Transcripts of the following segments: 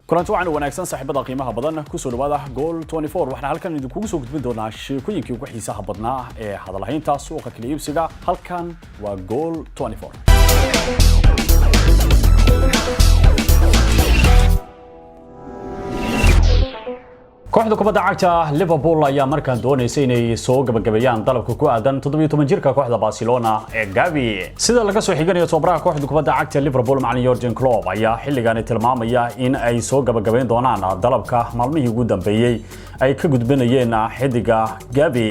kulanti waxaan wanaagsan saaxiibada qiimaha badan ku soo dhawaada Goal 24 waxaan halkan idinku soo gudbin doonaa sheekooyinkii ugu xiisaha badnaa ee hadalhaynta suuqa kala iibsiga halkan waa Goal 24 kooxda kubadda cagta Liverpool ayaa markaan doonaysay inay soo gabagabeeyaan dalabka ku aadan 17 jirka kooxda Barcelona ee Gavi sida laga soo xiganayo tababaraha kooxda kubadda cagta Liverpool macallin Jurgen Klopp ayaa xilligan tilmaamaya in ay soo gabagabeyn doonaan dalabka maalmihii ugu dambeeyay ay ka gudbinayeen xidiga Gavi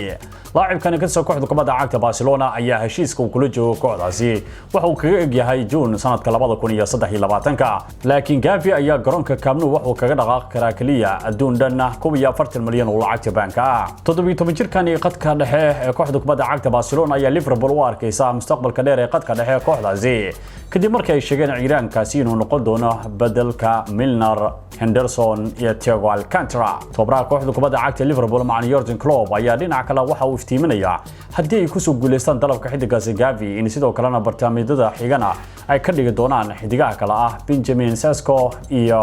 لاعبكان كسر كوحدة كبدا عقد برشلونة أيها هشيسك وكلجو كوحداسي وحو كيجي هاي جون سنة كلابا كونية صدح لباتنكا لكن جافي أيها جرونك كامنو وحو كجدا كراكلية الدون دنا كوبيا فرت المليون ولا عقد بانكا تضبي تمجر كان قد كان له كوحدة كبدا عقد برشلونة أيها ليفربول واركيسا مستقبل كدير قد كان له كوحداسي كدي مركز شجعنا إيران كاسينو نقول دونا بدل كميلنر هندرسون يتياغو الكانترا تبرع كوحدة كبدا عقد ليفربول مع يورجن كلوب أيها دينا كلا وحو iftiiminaya hadii ay ku soo guuleystaan dalabka xidigaasi Gavi in sidoo kalena barnaamijyada xigana ay ka dhigi doonaan xidigaha kala ah Benjamin Sesko iyo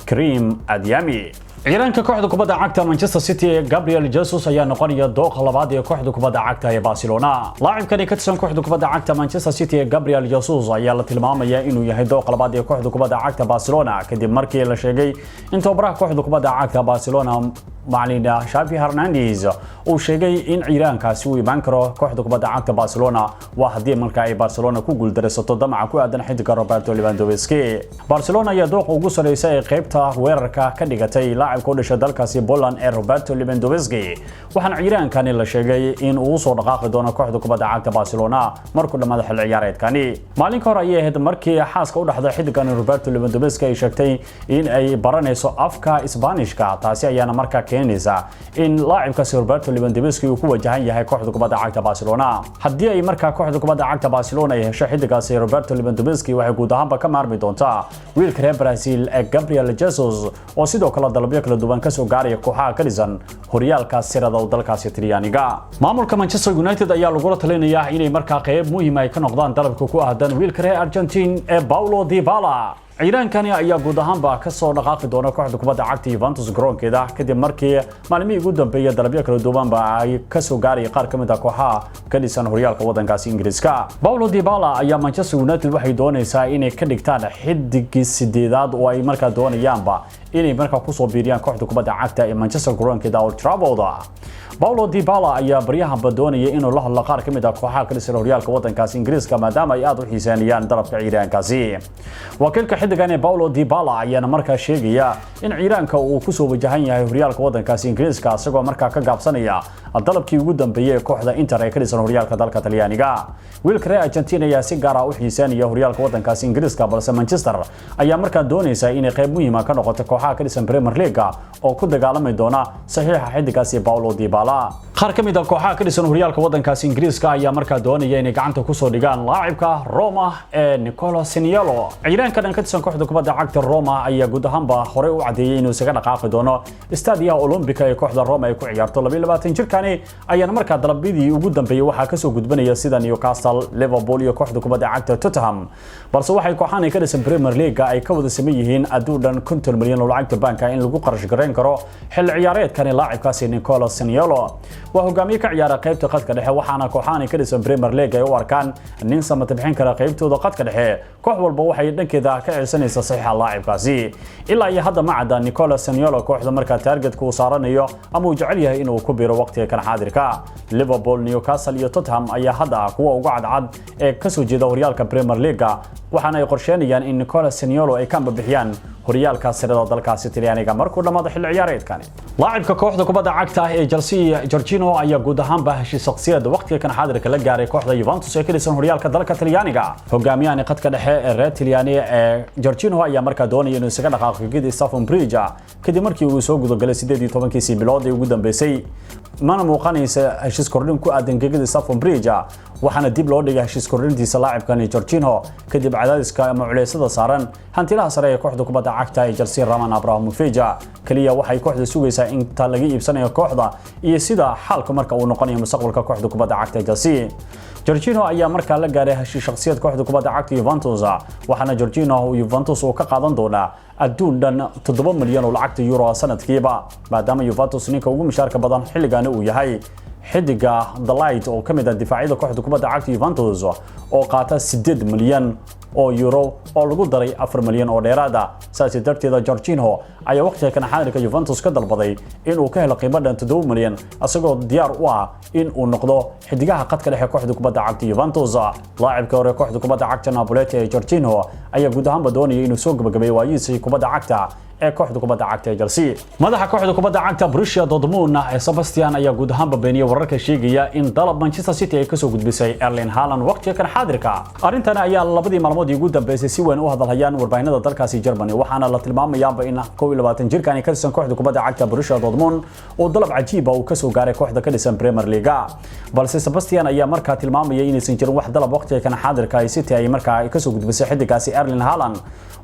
Karim Adeyemi ciidanka kooxda kubadda cagta Manchester City Gabriel Jesus ayaa noqonaya dooqa labaad ee kooxda kubadda cagta ee Barcelona لاعبkan ka tirsan kooxda kubadda cagta Manchester City Gabriel Jesus ayaa la tilmaamaya inuu yahay dooqa labaad ee kooxda kubadda cagta Barcelona kadib markii la sheegay in tababaraha kooxda kubadda cagta Barcelona معلنا شافي هرنانديز وشيغي ان ciidankaasi uu iman karo kooxda kubadda cagta Barcelona waa hadii marka ay Barcelona ku guul dareysato damaca ku aadan xidiga Roberto Lewandowski Barcelona ayaa dooq ugu sareysay qaybta weerarka ka dhigatay laacibka u dhashay dalkaasi Poland ee Roberto Lewandowski waxaan ciidankani la sheegay in uu soo dhaqaaqi doono kooxda kubadda cagta Barcelona markuu dhammaado xil ciyaareedkani maalin ka hor ayay ahayd markii xaaska u dhaxday xidigan Roberto Lewandowski ay sheegtay in ay baranayso afka Isbaanishka taasi ayaana markaa in لاعبkaasi Roberto Lewandowski uu ku wajahan yahay kooxda kubadda cagta Barcelona hadii ay markaa kooxda kubadda cagta Barcelona ay hesho xidigaasi Roberto Lewandowski waxay guud ahaanba ka maarmi doontaa wiilka reer Brazil ee Gabriel Jesus oo sidoo kale dalabyo kala duwan ka soo gaaray kooxaha ka dhisan horyaalka sirada dalkaasi Talyaaniga maamulka Manchester United ayaa lagu talinayaa inay markaa qayb muhiim ah ka noqdaan dalabka ku aadan wiilka reer Argentine ee Paulo Dybala ciidankani ayaa guud ahaanba ka soo dhaqaaqi doona kooxda kubadda cagta Juventus garoonkeeda kadib markii maalmihii ugu dambeeyay dalabyo kala duwan ay ka soo gaaray qaar ka mid ah kooxaha ka dhisan horyaalka wadankaasi Ingiriiska Paulo Dybala ayaa Manchester United waxay doonaysaa inay ka dhigtaan xidigii sideedaad oo ay markaa doonayaanba inay markaa ku soo biiriyaan kooxda kubadda cagta ee Manchester garoonkeeda Old Trafford Paulo Dybala ayaa baryahan doonaya inuu la hadlo qaar ka mid ah kooxaha ka dhisan horyaalka wadankaasi Ingiriiska maadaama ay aad u xiiseynayaan dalabka ciidankaasi wakiilka xidigan ee Paulo Dybala ayaa markaa sheegaya in ciidanka uu ku soo wajahan yahay horyaalka wadankaasi Ingiriiska asagoo markaa ka gaabsanaya dalabkii ugu dambeeyay kooxda Inter ee ka dhisan horyaalka dalka Talyaaniga wiilka reer Argentina ayaa si gaar ah u xiiseynaya horyaalka wadankaasi Ingiriiska balse Manchester ayaa markaa doonaysa inay qayb muhiim ah ka noqoto kooxaha ka dhisan Premier League oo ku dagaalamay doona saxiixa xidigaasi Paulo Dybala qaar ka mid ah kooxaha ka dhisan horyaalka wadankaasi Ingiriiska ayaa markaa doonaya inay gacanta ku soo dhigaan laacibka Roma ee Nicola Zaniolo ciidanka ka tirsan kooxda kubadda cagta Roma ayaa guud ahaanba hore u cadeeyay inuu isaga dhaqaaqi doono Stadio Olimpico ee kooxda Roma ay ku ciyaarto 22 jirkani ayaa markaa dalabidii ugu dambeeyay waxa ka soo gudbanaya sida Newcastle Liverpool iyo kooxda kubadda cagta Tottenham balse waxay kooxahan ka dhisan Premier League ay ka wada sameeyeen aduudan 50 milyan oo lacagta banka in lagu qarash gareyn karo xil ciyaareedkani laacibkaasi Nicola Zaniolo waa hogaamiye ka ciyaara qaybta qadka dhexe waxaana kooxahan ka dhisan Premier League ay u arkaan nin samata bixin kara qaybtooda qadka dhexe koox walba waxay dhankeeda ka ciisanaysaa saxiixa laacibkaasi ilaa iyo hadda ma cadda Nicola Zaniolo kooxda markaa targetka uu saaranayo ama uu jecel yahay inuu ku biiro waqtiga kan xaadirka Liverpool Newcastle iyo Tottenham ayaa hadda kuwa ugu cadcad ee ka soo jeeda horyaalka Premier League waxaana ay qorsheynayaan in Nicola Zaniolo ay ka bixiyaan horyaalka sirada dalkaasi Talyaaniga markuu dhamaado xil ciyaareedkani laacibka kooxda kubadda cagta ee Chelsea Jorginho ayaa guud ahaanba heshiis shakhsiyeed waqtiga kan xaadirka la gaaray kooxda Juventus ee ka dhisan horyaalka dalka Talyaaniga hogaamiyahani qadka dhexe ee reer Talyaani ee Jorginho ayaa markaa doonaya inuu isaga dhaqaaqo gidi Stamford Bridge kadib markii uu soo gudagalay 18 bilood ee ugu dambeysay mana muuqanaysa heshiis kordhin ku aadan gegida Stamford Bridge waxaana dib loo dhigay heshiis kordhintiisa laacibkan Jorginho kadib cadaadiska ama culeysada saaran hantilaha sare ee kooxda kubadda cagta ee Chelsea Roman Abramovich kaliya waxay kooxda sugaysaa in ta laga iibsanayo kooxda iyo sida xaalku marka uu noqonayo mustaqbalka kooxda kubadda cagta ee Chelsea Jorginho ayaa markaa la gaaray heshiis shakhsiyeed kooxda kubadda cagta Juventus waxaana Jorginho Juventus uu ka qaadan doonaa adduun dhan 7 milyan oo lacagta euro sanadkiiba maadaama Juventus ninka ugu mushaarka badan xilligan uu yahay xidiga The Light oo kamid ah difaacyada kooxda kubadda cagta Juventus oo qaata 8 milyan oo euro oo lagu daray 4 milyan oo dheeraada saasi darteeda Jorginho ayaa waqtiga kan xaadirka Juventus ka dalbaday in uu ka helo qiimo dhan 7 milyan asagoo diyaar u ah in uu noqdo xidigaha qadka dhexe kooxda kubadda cagta Juventus laacibka hore kooxda kubadda cagta Napoli Jorginho ayaa guud ahaan doonayay inuu soo gabagabeeyo waayihiisa kubadda cagta ee kooxda kubadda cagta ee Chelsea madaxa kooxda kubadda cagta Borussia Dortmund ee Sebastian ayaa guud ahaan beeniyay wararka sheegaya in dalab Manchester City ay ka soo gudbisay Erling Haaland waqtiga kan xaadirka arintan ayaa labadii maalmood ugu dambeysay si weyn u hadalhayaan warbaahinada dalkaasi Germany waxaana la tilmaamayaa in 22 jirkan ay ka tirsan kooxda kubadda cagta Borussia Dortmund oo dalab cajiib ah uu ka soo gaaray kooxda ka dhisan Premier League balse Sebastian ayaa markaa tilmaamayay inaysan jirin wax dalab waqtiga kan xaadirka ay City ay markaa ka soo gudbisay xidigaasi Erling Haaland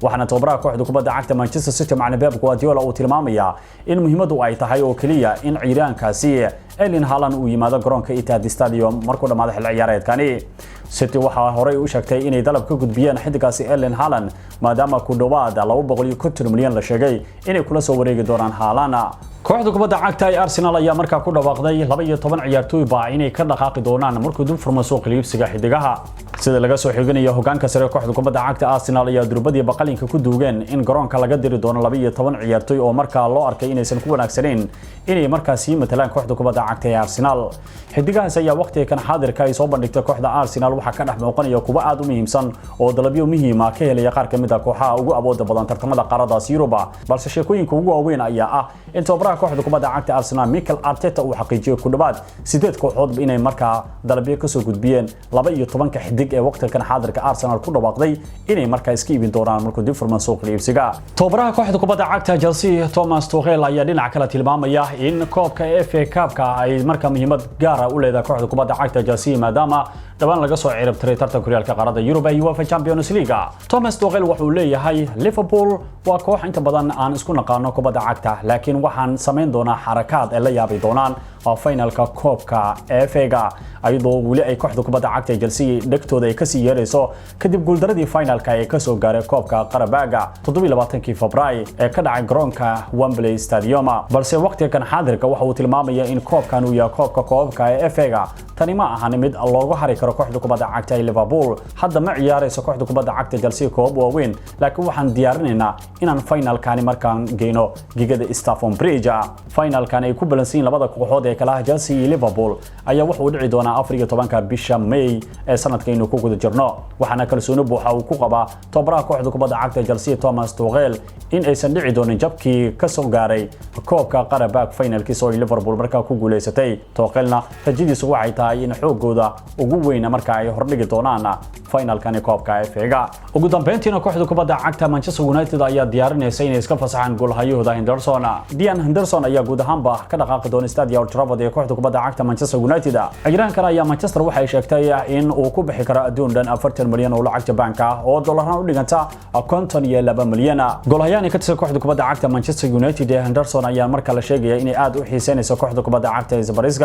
waxaana tababaraha kooxda kubadda cagta Manchester City macna Pep Guardiola uu tilmaamaya in muhiimadu ay tahay oo kaliya in ciidaankaasi Erling Haaland uu yimaado garoonka Etihad Stadium markuu dhamaado xil ciyaareedkani City waxa hore u sheegtay inay dalab ka gudbiyeen xidigaasi Erling Haaland maadaama ku dhawaad 250 milyan la sheegay inay kula soo wareegi doonaan Haaland kooxda kubadda cagta ee Arsenal ayaa markaa ku dhawaaqday 12 ciyaartoy baa inay ka dhaqaaqi doonaan markuu dib furmo suuq iibsiga xidigaha sida laga soo xiganayo hogaanka sare kooxda kubadda cagta Arsenal ayaa durbadii baqalinka ku duugeen in garoonka laga diri doono 12 ciyaartoy oo markaa loo arkay inaysan ku wanaagsaneyn inay markaa sii matalaan kooxda kubadda cagta ee Arsenal xidigahaas ayaa waqtiga kan xaadirka ay soo bandhigtay kooxda Arsenal waxa ka dhex muuqanaya kuwa aad u muhiimsan oo dalabyo muhiim ah ka helaya qaar kamid ah kooxaha ugu awooda badan tartamada qaarada Yurub balse sheekooyinka ugu waaweyn ayaa ah in tababaraha kooxda kubadda cagta Arsenal Mikel Arteta uu xaqiijiyay ku dhawaad 8 kooxood inay markaa dalabyo ka soo gudbiyeen 12 xidig ee waqtiga kan xaadirka Arsenal ku dhawaaqday inay markaa iska iibin doonaan markuu dib furmo suuq iibsiga tababaraha kooxda kubadda cagta Chelsea Thomas Tuchel ayaa dhinaca kale tilmaamaya in koobka FA Cup-ka ay markaa muhiimad gaar ah u leedahay kooxda kubadda cagta Chelsea maadaama dabaan laga soo cirib tiray tartanka horyaalka qaaradda Yurub ee UEFA Champions League Thomas Tuchel wuxuu leeyahay Liverpool waa koox inta badan aan isku naqaano kubadda cagta laakiin waxaan sameyn doonaa xarakaad ay la yaabi doonaan finalka koobka FA-ga ayadoo wali ay kooxda kubadda cagta Chelsea dhagtooda ay ka sii yeerayso kadib guuldaradii finalka ay ka soo gaaray koobka Qarabaaga 27 Febraayo ee ka dhacay garoonka Wembley Stadium balse waqtiga kan xaadirka waxa uu tilmaamaya in koobkan uu yahay koobka FA-ga tani ma ahan mid loogu hari karo kooxda kubadda cagta ee Liverpool hadda ma ciyaarayso kooxda kubadda cagta Chelsea koob waaweyn laakiin waxaan diyaarinaynaa inaan finalkani markaan geeyno gigada Stamford Bridge finalkan ay ku balansiin labada kooxood ee kala Chelsea iyo Liverpool ayaa wuxuu dhici doonaa 14 bisha May ee sanadkaynu ku guda jirno waxaana kalsooni buuxa uu ku qabaa tababaraha kooxda kubadda cagta Chelsea Thomas Tuchel in aysan dhici doonin jabkii ka soo gaaray koobka Qarabag finalkiisa oo Liverpool markaa ku guuleysatay Tuchelna rajadiisu waxay tahay in xoogooda ugu weyn markaa ay hordhigi doonaan finalkan koobka FA-ga ugu dambeyntiina kooxda kubadda cagta Manchester United ayaa diyaarinaysa inay iska fasaxaan goolhayahooda Henderson Dean Henderson ayaa guud ahaanba ka dhaqaaqi doona Stadio Old Trafford ee kooxda kubadda cagta Manchester United ciyaaraankan ayaa Manchester waxay sheegtay in uu ku bixi karo adduun dhan 40 milyan oo lacag Jabaanka oo dollarna u dhiganta 52 milyan goolhayahani ka tirsan kooxda kubadda cagta Manchester United Henderson ayaa markaa la sheegaya inay aad u xiiseynayso kooxda kubadda cagta Spurs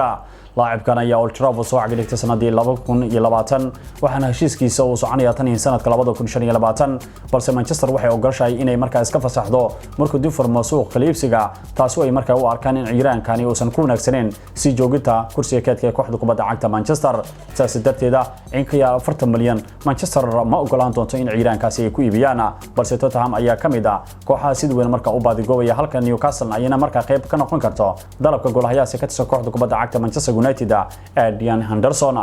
laacibkan ayaa Old Trafford soo cagilitay sanadii 2020 waxaana heshiiskiisa uu soconaya tan sanadka 2025 balse Manchester waxay ogashay inay markaa iska fasaxdo markuu dib furmo suuq iibsiga taasoo ay markaa u arkaan in ciiraankani uusan ku wanaagsaneyn si joogita kursiga keedka ee kooxda kubadda cagta Manchester taas darteeda in ka yar 40 milyan Manchester ma ogolaan doonto in ciiraankaasi ay ku iibiyaan balse Tottenham ayaa kamid ah kooxaha sidoo weyn markaa u baadigoobaya halka Newcastle ayna markaa qayb ka noqon karto dalabka goolahayaasha ka tirsan kooxda kubadda cagta Manchester United Dean Henderson